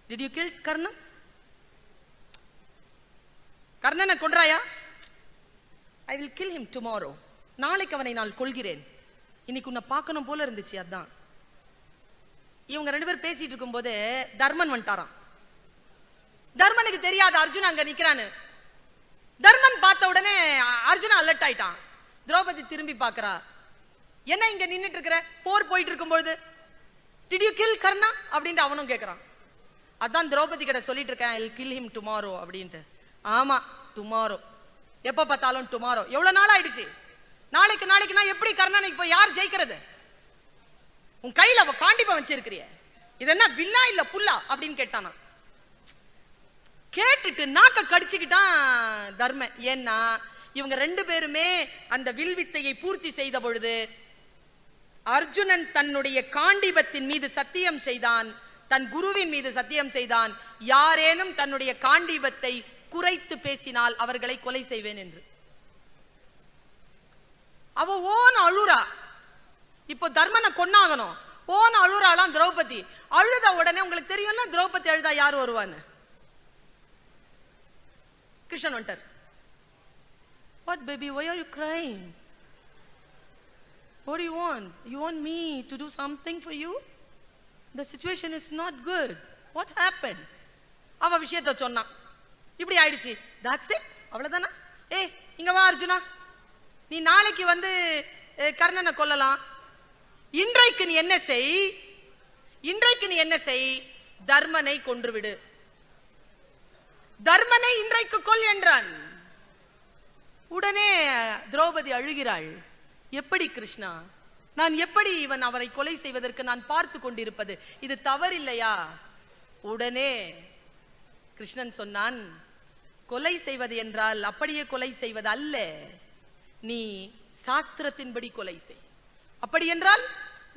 Did you kill Karna? கர்ணனை கொன்றாயா? I will kill him tomorrow. நாளைக்கு அவனை நான் கொல்கிறேன். இன்னைக்கு உன்னை பார்க்கணும் போல இருந்துச்சு. அதான் இவங்க 2 பேர் பேசிட்டு இருக்கும் போது தர்மன் வந்துட்டாராம். தர்மனுக்கு தெரியாது அர்ஜுன் அங்க நிக்கிறான்னு. தர்மன் பார்த்த உடனே அர்ஜுன் அலர்ட் ஆயிட்டான். திரௌபதி திரும்பி பார்க்கறா. என்ன இங்க நின்னுட்டு இருக்கிற? போர் போயிட்டு இருக்கும்போது Did you kill Karna அப்படின்ட்டு அவனும் கேட்கறான். அதான் திரௌபதி கிட்ட சொல்லிட்டு இருக்கேன், I will kill him tomorrow அப்படின்ட்டு. ஆமா டுமாரோ, எப்ப பார்த்தாலும் டுமாரோ. எவ்வளவு நாள் ஆயிடுச்சு? நாளைக்கு நான் எப்படி கர்ணனை இப்ப யார் ஜெயிக்கிறது? உன் கையில அவ காண்டிப்பா வச்சிருக்கிறிய, இது என்ன வில்லா இல்ல புல்லா அப்படின்னு கேட்டானா. கேட்டுட்டு நாக்க கடிச்சுக்கிட்டான் தர்ம. ஏன்னா இவங்க 2 பேருமே அந்த வில்வித்தையை பூர்த்தி செய்த பொழுது அர்ஜுனன் தன்னுடைய காண்டிபத்தின் மீது சத்தியம் செய்தான், தன் குருவின் மீது சத்தியம் செய்தான், யாரேனும் தன்னுடைய காண்டிபத்தை குறைத்து பேசினால் அவர்களை கொலை செய்வேன் என்று. அவ ஓன் அழுறா. இப்போ தர்மனை கொன்னாகணும், ஓன் அழுறாளாம் திரௌபதி. அழுத உடனே உங்களுக்கு தெரியும்ல திரௌபதி அழுதா யார் வருவான்னு. கிருஷ்ணன் வந்துட்டார். What baby, why are you crying? What do you want? You want me to do something for you? The situation is not good. What happened? அவ விஷயத்தை சொன்னா. இப்படி ஆயிடுச்சு. That's it. அவ்வளவுதானா? ஏய் இங்க வா அர்ஜுனா, நீ நாளைக்கு வந்து கர்ணனை கொல்லலாம். இன்றைக்கு நீ என்ன செய்? தர்மனை கொன்று விடு. தர்மனை இன்றைக்கு கொல் என்றான். உடனே திரௌபதி அழுகிறாள். எப்படி கிருஷ்ணா, நான் எப்படி இவன் அவரை கொலை செய்வதற்கு நான் பார்த்து கொண்டிருப்பது, இது தவறில்லையா? உடனே கிருஷ்ணன் சொன்னான், கொலை செய்வது என்றால் அப்படியே கொலை செய்வது அல்ல, நீ சாஸ்திரத்தின்படி கொலை செய். அப்படி என்றால்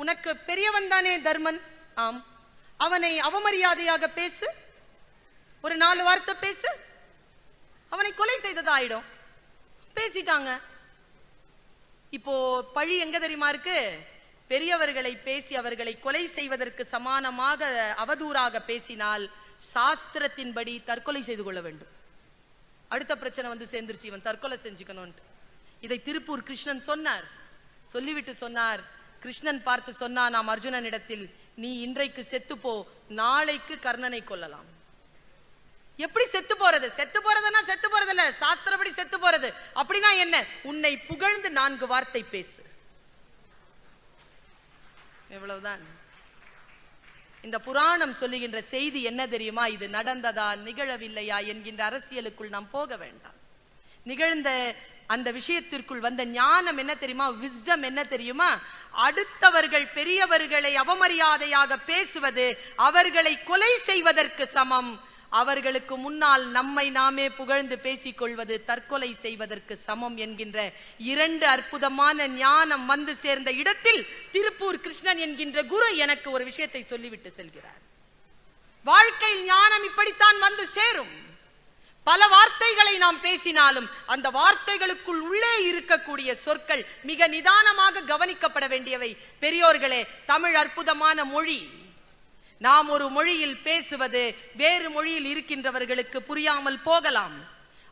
உனக்கு பெரியவன் தானே தர்மன், ஆம், அவனை அவமரியாதையாக பேசு, ஒரு 4 வார்த்தை பேசு, அவனை கொலை செய்தது ஆயிடும். பேசிட்டாங்க. இப்போ பழி எங்க தெரியுமா இருக்கு? பெரியவர்களை பேசி அவர்களை கொலை செய்வதற்கு சமானமாக அவதூறாக பேசினால் சாஸ்திரத்தின்படி தற்கொலை செய்து கொள்ள வேண்டும். அடுத்த பிரச்சனை வந்து சேர்ந்துருச்சு, இவன் தற்கொலை செஞ்சுக்கணும். இதை திருப்பூர் கிருஷ்ணன் சொன்னார். சொல்லிவிட்டு சொன்னார், கிருஷ்ணன் பார்த்து சொன்னா, நாம் அர்ஜுனனிடத்தில், நீ இன்றைக்கு செத்துப்போ, நாளைக்கு கர்ணனை கொல்லலாம். எப்படி செத்து போறது? செத்து போறதுன்னா செத்து போறது இல்ல, சாஸ்திரப்படி செத்து போறது. அப்படின்னா என்ன? உன்னை புகழ்ந்து 4 வார்த்தை பேசு, எவ்வளவுதான். இந்த புராணம் சொல்லுகின்ற செய்தி என்ன தெரியுமா? இது நடந்ததா நிகழவில்லையா என்கின்ற அரசியலுக்குள் நாம் போக வேண்டாம். நிகழ்ந்த அந்த விஷயத்திற்குள் வந்த ஞானம் என்ன தெரியுமா? விஸ்டம் என்ன தெரியுமா? அடுத்தவர்கள் பெரியவர்களை அவமரியாதையாக பேசுவது அவர்களை கொலை செய்வதற்கு சமம். அவர்களுக்கு முன்னால் நம்மை நாமே புகழ்ந்து பேசிக் கொள்வது தற்கொலை செய்வதற்கு சமம் என்கின்ற 2 அற்புதமான ஞானம் வந்து சேர்ந்த இடத்தில் திருப்பூர் கிருஷ்ணன் என்கின்ற குரு எனக்கு ஒரு விஷயத்தை சொல்லிவிட்டு செல்கிறார். வாழ்க்கையில் ஞானம் இப்படித்தான் வந்து சேரும். பல வார்த்தைகளை நாம் பேசினாலும் அந்த வார்த்தைகளுக்குள் உள்ளே இருக்கக்கூடிய சொற்கள் மிக நிதானமாக கவனிக்கப்பட வேண்டியவை. பெரியோர்களே, தமிழ் அற்புதமான மொழி. நாம் ஒரு மொழியில் பேசுவது வேறு மொழியில் இருக்கின்றவர்களுக்கு புரியாமல் போகலாம்.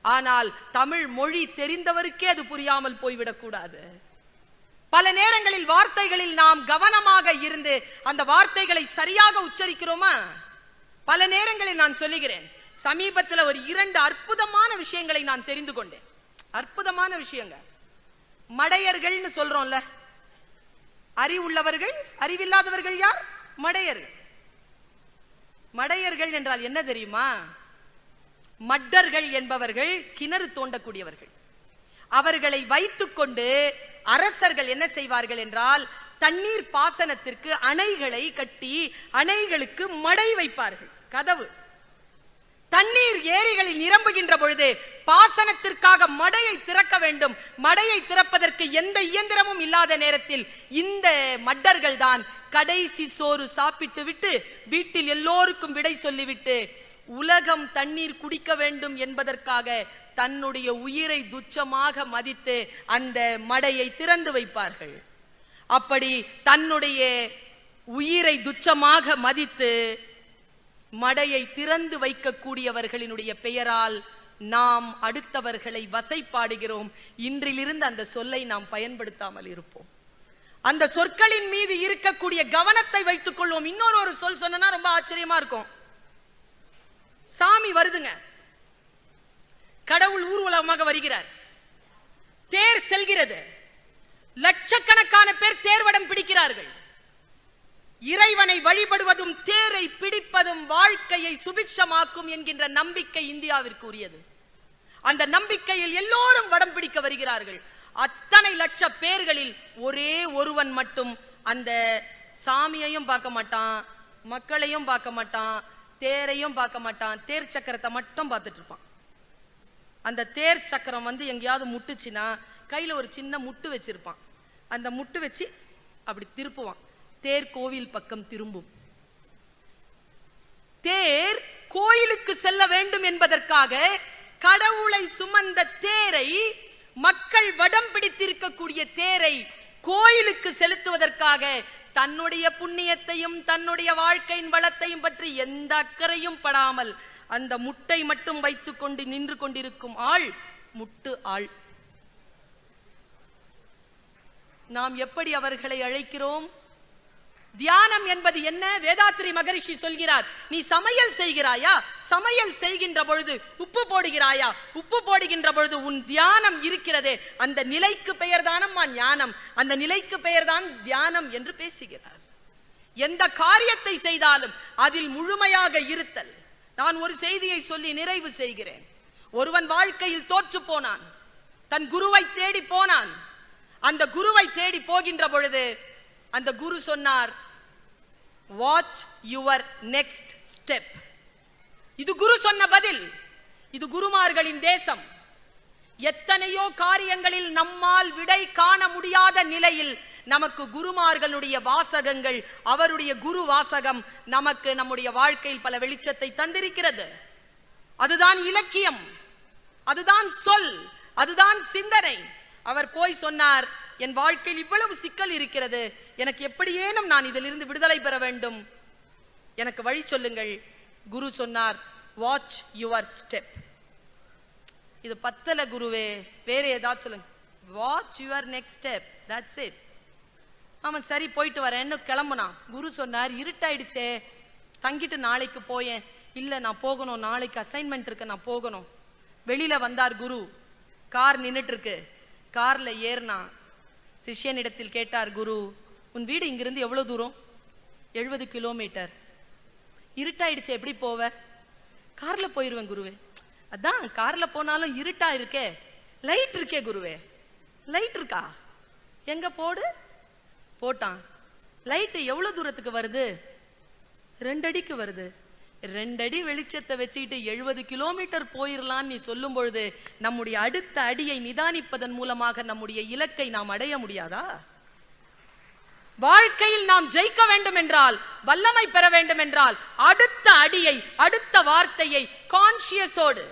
ஆனால் தமிழ் மொழி தெரிந்தவருக்கே அது புரியாமல் போய்விடக் கூடாது. பல நேரங்களில் வார்த்தைகளில் நாம் கவனமாக இருந்து அந்த வார்த்தைகளை சரியாக உச்சரிக்கிறோமா? பல நேரங்களில் நான் சொல்லுகிறேன், சமீபத்தில் ஒரு 2 அற்புதமான விஷயங்களை நான் தெரிந்து கொண்டேன். அற்புதமான விஷயங்கள். மடையர்கள்னு சொல்றோம்ல, அறிவுள்ளவர்கள், அறிவில்லாதவர்கள் யார்? மடையர்கள். மடையர்கள் என்றால் என்ன தெரியுமா? மட்டர்கள் என்பவர்கள் கிணறு தோண்டக்கூடியவர்கள். அவர்களை வைத்துக்கொண்டு அரசர்கள் என்ன செய்வார்கள் என்றால், தண்ணீர் பாசனத்திற்கு அணைகளை கட்டி அணைகளுக்கு மடை வைப்பார்கள். கதவு தண்ணீர் ஏரிகளில் நிரம்புகின்ற பொழுது பாசனத்திற்காக மடையை திறக்க வேண்டும். மடையை திறப்பதற்கு எந்த இயந்திரமும் இல்லாத நேரத்தில் இந்த மட்டர்கள் தான் கடைசி சோறு சாப்பிட்டு விட்டு வீட்டில் எல்லோருக்கும் விடை சொல்லிவிட்டு உலகம் தண்ணீர் குடிக்க வேண்டும் என்பதற்காக தன்னுடைய உயிரை துச்சமாக மதித்து அந்த மடையை திறந்து வைப்பார்கள். அப்படி தன்னுடைய உயிரை துச்சமாக மதித்து மடையை திறந்து வைக்கக்கூடியவர்களினுடைய பெயரால் நாம் அடுத்தவர்களை வசைப்பாடுகிறோம். இன்றிலிருந்து அந்த சொல்லை நாம் பயன்படுத்தாமல் இருப்போம். அந்த சொற்களின் மீது இருக்கக்கூடிய கவனத்தை வைத்துக் கொள்வோம். இன்னொரு சொல் சொன்னா ரொம்ப ஆச்சரியமா இருக்கும். சாமி வருதுங்க, கடவுள் ஊர்வலமாக வருகிறார், தேர் செல்கிறது, லட்சக்கணக்கான பேர் தேர்வடம் பிடிக்கிறார்கள். இறைவனை வழிபடுவதும் தேரை பிடிப்பதும் வாழ்க்கையை சுபிக்ஷமாக்கும் என்கின்ற நம்பிக்கை இந்தியாவிற்கு உரியது. அந்த நம்பிக்கையில் எல்லோரும் வடம் பிடிக்க வருகிறார்கள். அத்தனை லட்ச பேர்களில் ஒரே ஒருவன் மட்டும் அந்த சாமியையும் பார்க்க மாட்டான், மக்களையும் பார்க்க மாட்டான், தேரையும் பார்க்க மாட்டான், தேர் சக்கரத்தை மட்டும் பார்த்துட்டு இருப்பான். அந்த தேர் சக்கரம் எங்கேயாவது முட்டுச்சுன்னா கையில ஒரு சின்ன முட்டு வச்சிருப்பான். அந்த முட்டு வச்சு அப்படி திருப்புவான். தேர் கோவில் பக்கம் திரும்பும். தேர் கோயிலுக்கு செல்ல வேண்டும் என்பதற்காக கடவுளை சுமந்த தேரை, மக்கள் வடம் பிடித்திருக்கக்கூடிய தேரை கோயிலுக்கு செலுத்துவதற்காக தன்னுடைய புண்ணியத்தையும் தன்னுடைய வாழ்க்கையின் வளத்தையும் பற்றி எந்த அக்கறையும் படாமல் அந்த முட்டை மட்டும் வைத்துக் கொண்டு நின்று கொண்டிருக்கும் ஆள் முட்டு ஆள். நாம் எப்படி அவர்களை அழைக்கிறோம்? தியானம் என்பது என்ன? வேதாத்ரி மகரிஷி சொல்கிறார், நீ சமையல் செய்கிறாயா? சமையல் செய்கின்ற பொழுது உப்பு போடுகிறாயா? உப்பு போடுகின்ற பொழுது உன் தியானம் இருக்கிறதே, அந்த நிலைக்கு பெயர் தானம்மா ஞானம், அந்த நிலைக்கு பெயர் தான் தியானம் என்று பேசுகிறார். எந்த காரியத்தை செய்தாலும் அதில் முழுமையாக இருத்தல். நான் ஒரு செய்தியை சொல்லி நிறைவு செய்கிறேன். ஒருவன் வாழ்க்கையில் தோற்று போனான், தன் குருவை தேடி போனான். அந்த குருவை தேடி போகின்ற பொழுது அந்த குரு சொன்னார், வாட்ச் யுவர் நெக்ஸ்ட் ஸ்டெப். இது குரு சொன்ன பதில். இது குருமார்களின் தேசம். எத்தனையோ காரியங்களில் நம்மால் விடை காண முடியாத நிலையில் நமக்கு குருமார்களுடைய வாசகங்கள், அவருடைய குரு வாசகம் நமக்கு நம்முடைய வாழ்க்கையில் பல வெளிச்சத்தை தந்திருக்கிறது. அதுதான் இலக்கியம், அதுதான் சொல், அதுதான் சிந்தனை. அவர் போய் சொன்னார், என் வாழ்க்கையில் இவ்வளவு சிக்கல் இருக்கிறது, எனக்கு எப்படியேனும் நான் இதிலிருந்து விடுதலை பெற வேண்டும், எனக்கு வழி சொல்லுங்கள். குரு சொன்னார், வாட்ச் யுவர் ஸ்டெப். இது பத்தல குருவே, வேற ஏதாவது சொல்லுங்க. Watch your next step, that's it. அவன் சரி போயிட்டு வரேன்னு கிளம்புனான். குரு சொன்னார், இருட்டாயிடுச்சே, தங்கிட்டு நாளைக்கு போயேன். இல்ல நான் போகணும், நாளைக்கு அசைன்மெண்ட் இருக்கு, நான் போகணும். வெளியில வந்தார் குரு, கார் நின்னுட்டு இருக்கு. கார்ல ஏறினான். சிஷ்யனிடத்தில் கேட்டார் குரு, உன் வீடு இங்கிருந்து எவ்வளவு தூரம்? 70 கிலோமீட்டர். இருட்டாயிடுச்சு, எப்படி போவ? கார்ல போயிருவேன் குருவே. அதான் கார்ல போனாலும் இருட்டா இருக்கே, லைட் இருக்கே குருவே. லைட் இருக்கா? எங்க போடு. போட்டான். லைட் எவ்வளவு தூரத்துக்கு வருது? 2 அடிக்கு வருது. 2 அடி வெளிச்சத்தை வச்சுக்கிட்டு 70 கிலோமீட்டர் போயிடலாம் நீ சொல்லும் பொழுது நம்முடைய அடுத்த அடியை நிதானிப்பதன் மூலமாக நம்முடைய இலக்கை நாம் அடைய முடியாதா? வாழ்க்கையில் நாம் ஜெயிக்க வேண்டும் என்றால், வல்லமை பெற வேண்டும் என்றால், அடுத்த அடியை, அடுத்த வார்த்தையை கான்சியஸோடு,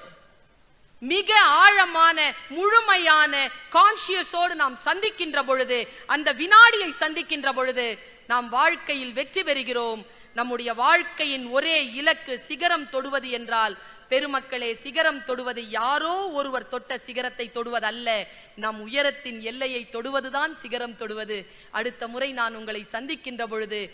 மிக ஆழமான முழுமையான கான்சியஸோடு நாம் சந்திக்கின்ற பொழுது, அந்த வினாடியை சந்திக்கின்ற பொழுது நாம் வாழ்க்கையில் வெற்றி பெறுகிறோம். நம்முடைய வாழ்க்கையின் ஒரே இலக்கு சிகரம் தொடுவது என்றால், பெருமக்களே, சிகரம் தொடுவது யாரோ ஒருவர் தொட்ட சிகரத்தை தொடுவதல்ல, நம் உயரத்தின் எல்லையை தொடுவதுதான் சிகரம் தொடுவது. அடுத்த முறை நான் உங்களை சந்திக்கின்ற பொழுது